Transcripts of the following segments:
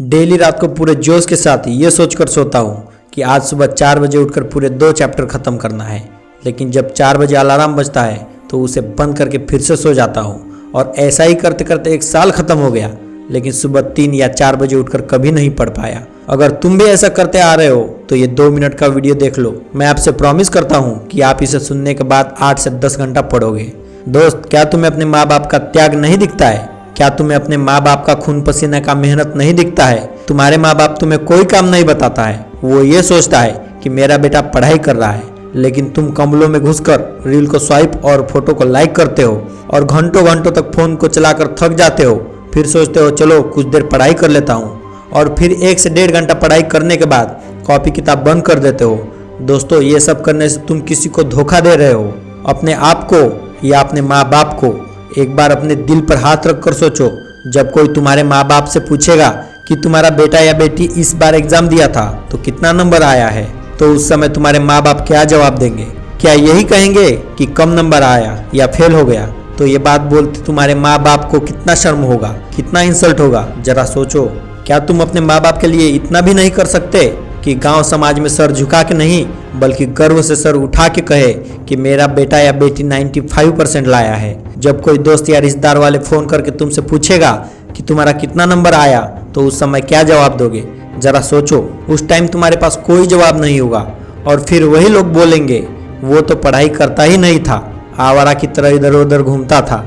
Daily रात को पूरे जोश के साथ ये सोचकर सोता हूँ कि आज सुबह 4 बजे उठकर पूरे 2 चैप्टर ख़त्म करना है, लेकिन जब 4 बजे अलार्म बजता है तो उसे बंद करके फिर से सो जाता हूँ और ऐसा ही करते करते 1 साल ख़त्म हो गया, लेकिन सुबह 3 या 4 बजे उठकर कभी नहीं पढ़ पाया। अगर तुम भी ऐसा करते आ रहे हो तो ये 2 मिनट का वीडियो देख लो। मैं आपसे प्रॉमिस करता हूँ कि आप इसे सुनने के बाद 8 से 10 घंटा पढ़ोगे। दोस्त, क्या तुम्हें अपने माँ बाप का त्याग नहीं दिखता है? क्या तुम्हें अपने माँ बाप का खून पसीना का मेहनत नहीं दिखता है? तुम्हारे माँ बाप तुम्हें कोई काम नहीं बताता है, वो ये सोचता है कि मेरा बेटा पढ़ाई कर रहा है, लेकिन तुम कमलों में घुसकर रील को स्वाइप और फोटो को लाइक करते हो और घंटों घंटों तक फोन को चलाकर थक जाते हो। फिर सोचते हो चलो कुछ देर पढ़ाई कर लेता हूँ, और फिर 1 से 1.5 घंटा पढ़ाई करने के बाद कॉपी किताब बंद कर देते हो। दोस्तों, ये सब करने से तुम किसी को धोखा दे रहे हो, अपने आप को या अपने माँ बाप को। एक बार अपने दिल पर हाथ रखकर सोचो, जब कोई तुम्हारे माँ बाप से पूछेगा कि तुम्हारा बेटा या बेटी इस बार एग्जाम दिया था तो कितना नंबर आया है, तो उस समय तुम्हारे माँ बाप क्या जवाब देंगे? क्या यही कहेंगे कि कम नंबर आया या फेल हो गया? तो ये बात बोलते तुम्हारे माँ बाप को कितना शर्म होगा, कितना इंसल्ट होगा, जरा सोचो। क्या तुम अपने माँ बाप के लिए इतना भी नहीं कर सकते कि गांव समाज में सर झुका के नहीं बल्कि गर्व से सर उठा के कहे कि मेरा बेटा या बेटी 95% लाया है? जब कोई दोस्त या रिश्तेदार वाले फ़ोन करके तुमसे पूछेगा कि तुम्हारा कितना नंबर आया तो उस समय क्या जवाब दोगे? ज़रा सोचो। उस टाइम तुम्हारे पास कोई जवाब नहीं होगा और फिर वही लोग बोलेंगे वो तो पढ़ाई करता ही नहीं था, आवारा की तरह इधर उधर घूमता था।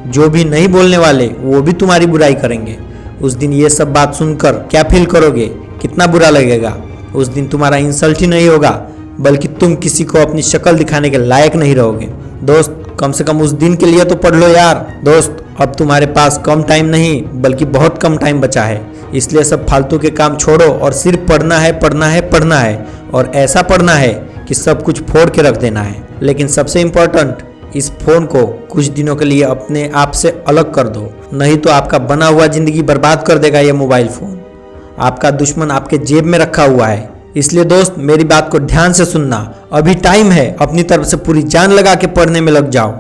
जो भी नहीं बोलने वाले वो भी तुम्हारी बुराई करेंगे। उस दिन ये सब बात सुनकर क्या फील करोगे? कितना बुरा लगेगा? उस दिन तुम्हारा इंसल्ट ही नहीं होगा बल्कि तुम किसी को अपनी शक्ल दिखाने के लायक नहीं रहोगे। दोस्त, कम से कम उस दिन के लिए तो पढ़ लो यार। दोस्त, अब तुम्हारे पास कम टाइम नहीं बल्कि बहुत कम टाइम बचा है, इसलिए सब फालतू के काम छोड़ो और सिर्फ पढ़ना है, पढ़ना है, पढ़ना है, और ऐसा पढ़ना है कि सब कुछ फोड़ के रख देना है। लेकिन सबसे इम्पोर्टेंट, इस फोन को कुछ दिनों के लिए अपने आप से अलग कर दो, नहीं तो आपका बना हुआ जिंदगी बर्बाद कर देगा ये मोबाइल फोन। आपका दुश्मन आपके जेब में रखा हुआ है। इसलिए दोस्त, मेरी बात को ध्यान से सुनना। अभी टाइम है, अपनी तरफ से पूरी जान लगा के पढ़ने में लग जाओ।